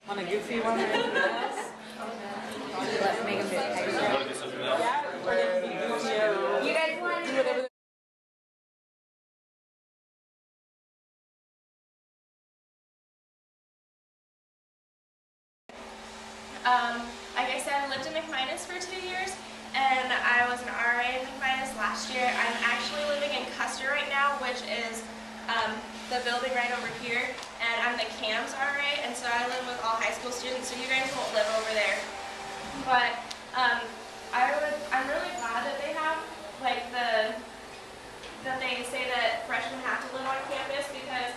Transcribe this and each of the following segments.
Want a goofy one or anything else? Let's make them do it. Want to do something else? You guys want to do whatever. Like I said, I lived in McMinus for 2 years, and I was an RA in McMinus last year. I'm actually living in Custer right now, which is the building right over here, and I'm the CAMS RA, and so I live with all high school students, so you guys won't live over there. But I'm really glad that they have, like, that they say that freshmen have to live on campus, because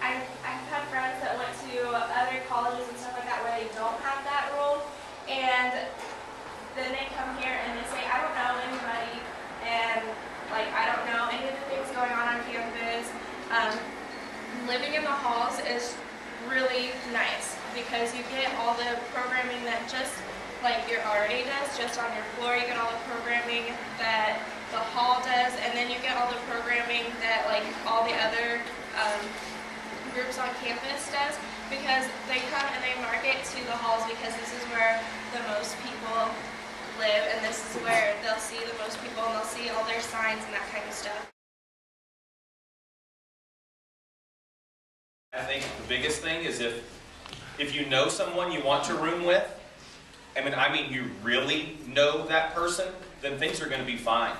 I've had friends that went to other colleges and stuff like that where they don't have that rule, and then they come here and they say, I don't know anybody, and like I don't know any of the things going on campus. Living in the halls is really nice because you get all the programming that just like your RA does, just on your floor. You get all the programming that the hall does, and then you get all the programming that like all the other groups on campus does, because they come and they market to the halls because this is where the most people live, and this is where they'll see the most people, and they'll see all their signs and that kind of stuff. I think the biggest thing is if you know someone you want to room with, I mean you really know that person, then things are going to be fine.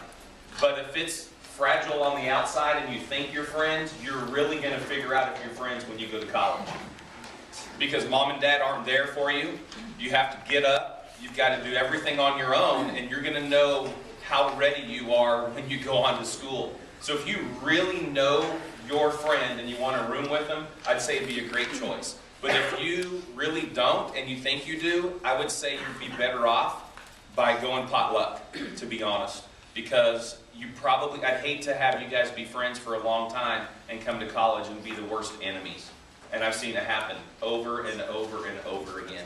But if it's fragile on the outside and you think you're friends, you're really going to figure out if you're friends when you go to college. Because mom and dad aren't there for you. You have to get up. You've got to do everything on your own, and you're going to know how ready you are when you go on to school. So if you really know your friend and you want to room with them, I'd say it'd be a great choice. But if you really don't and you think you do, I would say you'd be better off by going potluck, to be honest. Because I'd hate to have you guys be friends for a long time and come to college and be the worst enemies. And I've seen it happen over and over and over again.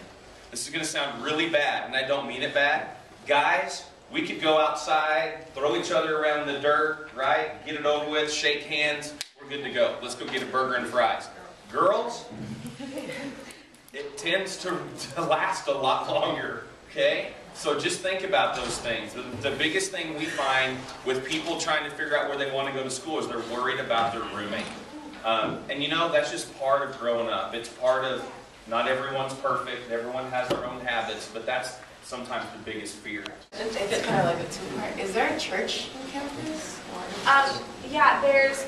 This is going to sound really bad, and I don't mean it bad. Guys, we could go outside, throw each other around the dirt, right? Get it over with, shake hands, we're good to go. Let's go get a burger and fries. Girls, it tends to last a lot longer, okay? So just think about those things. The biggest thing we find with people trying to figure out where they want to go to school is they're worried about their roommate. And you know, that's just part of growing up. It's part of, not everyone's perfect, everyone has their own habits, but that's sometimes the biggest fear. It's kind of like a two-part. Is there a church on campus? Yeah, there's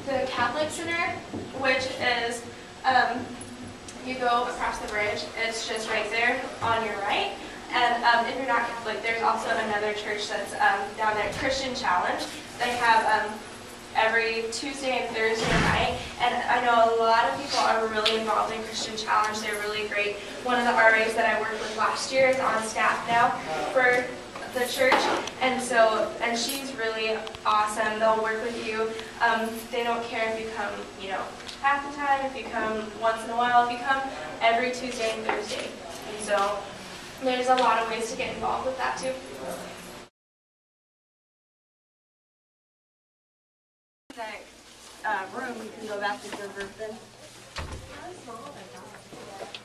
the Catholic Center, which is, you go across the bridge, it's just right there on your right. And if you're not Catholic, there's also another church that's down there, Christian Challenge. They have every Tuesday and Thursday night, and I know a lot of people are really involved in Christian Challenge. They're really great. One of the RAs that I worked with last year is on staff now for the church, and she's really awesome. They'll work with you. They don't care if you come, you know, half the time, if you come once in a while, if you come every Tuesday and Thursday. And so there's a lot of ways to get involved with that too. That room, you can go back to the group then.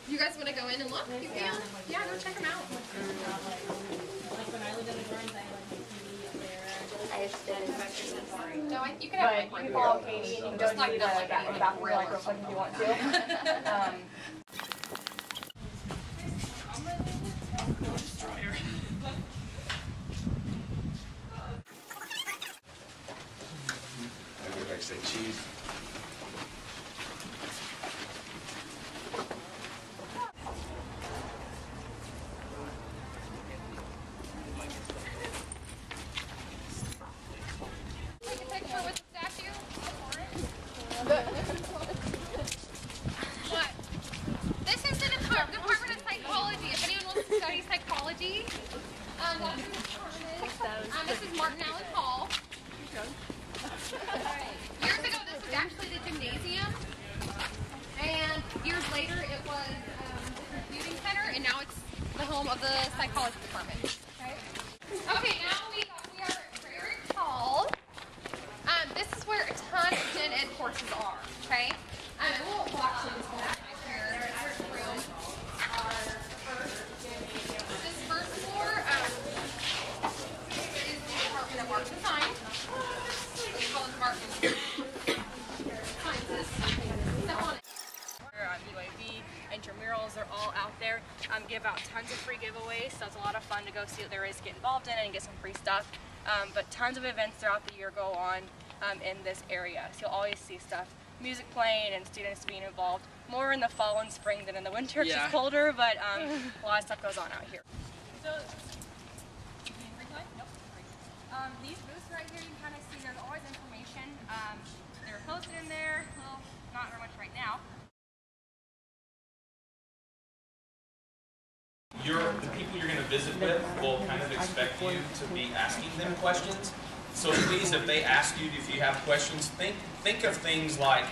You guys want to go in and look? You can. Yeah, go check them out. No, you can have like one. You can follow Katie and you can go Just to the bathroom real quick if you want to. Say cheese. Take a picture with the statue. What? This is the Department of Psychology. If anyone wants to study psychology, that's who this department is. This is Martin Allen Hall. Years ago, this was actually the gymnasium, and years later, it was the computing center, and now it's the home of the psychology department. Okay, now we are at Prairie Hall. This is where a ton of gen ed courses are. Okay, and we'll walk to this back here. intramurals, they're all out there. Give out tons of free giveaways, so it's a lot of fun to go see what there is to get involved in and get some free stuff. But tons of events throughout the year go on in this area, so you'll always see stuff, music playing and students being involved, more in the fall and spring than in the winter, which is colder, but a lot of stuff goes on out here. So, these booths right here, you can kind of see there's always information. They're posted in there, well, not very much right now. The people you're going to visit with will kind of expect you to be asking them questions. So please, if they ask you, if you have questions, think of things like,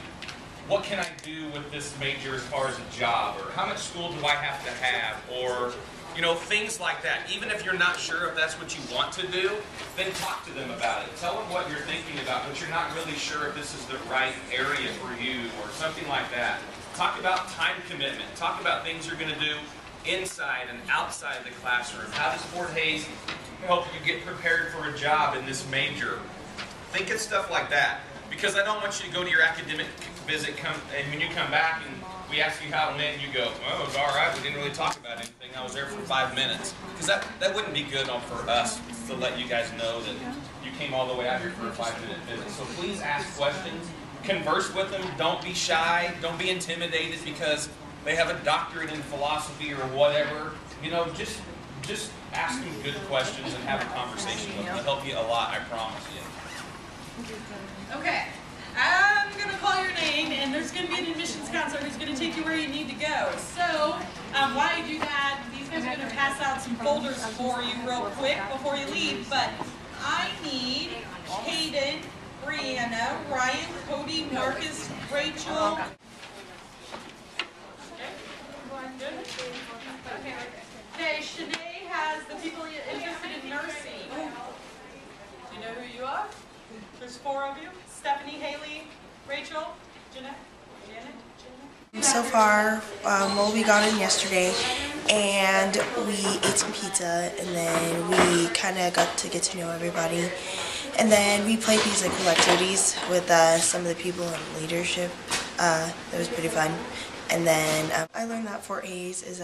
what can I do with this major as far as a job? Or how much school do I have to have? Or, you know, things like that. Even if you're not sure if that's what you want to do, then talk to them about it. Tell them what you're thinking about, but you're not really sure if this is the right area for you or something like that. Talk about time commitment. Talk about things you're going to do inside and outside the classroom. How does Fort Hays help you get prepared for a job in this major? Think of stuff like that. Because I don't want you to go to your academic visit and when you come back and we ask you how it went and you go, oh, it was all right, we didn't really talk about anything, I was there for 5 minutes. Because that wouldn't be good for us to let you guys know that you came all the way out here for a 5-minute visit. So please ask questions, converse with them, don't be shy, don't be intimidated because they have a doctorate in philosophy or whatever. You know, just ask them good questions and have a conversation with them. It'll help you a lot, I promise you. Okay, I'm going to call your name, and there's going to be an admissions counselor who's going to take you where you need to go. So, while you do that, these guys are going to pass out some folders for you real quick before you leave, but I need Hayden, Brianna, Ryan, Cody, Marcus, Rachel. Okay, Shanae has the people interested in nursing. Do you know who you are? There's 4 of you. Stephanie, Haley, Rachel, Janet. So far, we got in yesterday and we ate some pizza and then we kind of got to get to know everybody. And then we played these cool activities with some of the people in leadership. That was pretty fun. And then I learned that Fort Hays is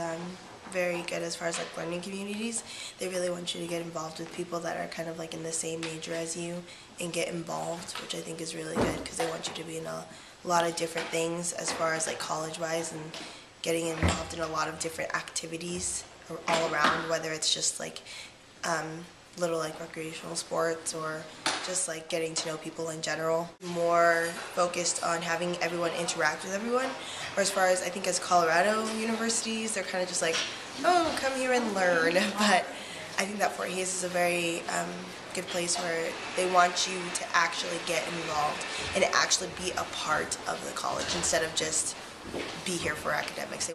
very good as far as learning communities. They really want you to get involved with people that are kind of in the same major as you and get involved, which I think is really good because they want you to be in a lot of different things as far as college-wise and getting involved in a lot of different activities all around, whether it's just little recreational sports or just getting to know people in general. More focused on having everyone interact with everyone, or as far as I think as Colorado universities, they're kind of just oh, come here and learn. But I think that Fort Hays is a very good place where they want you to actually get involved and actually be a part of the college instead of just be here for academics.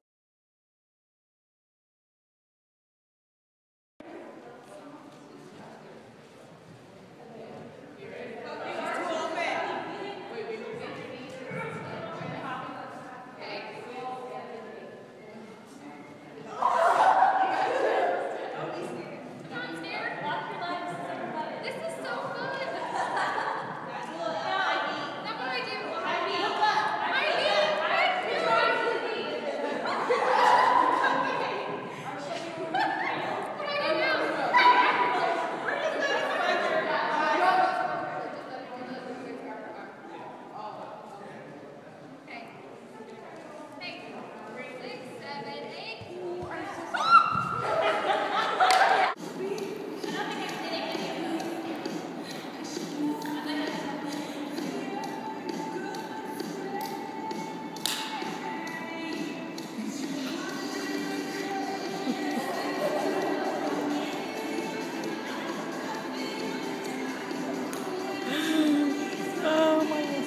Oh my God.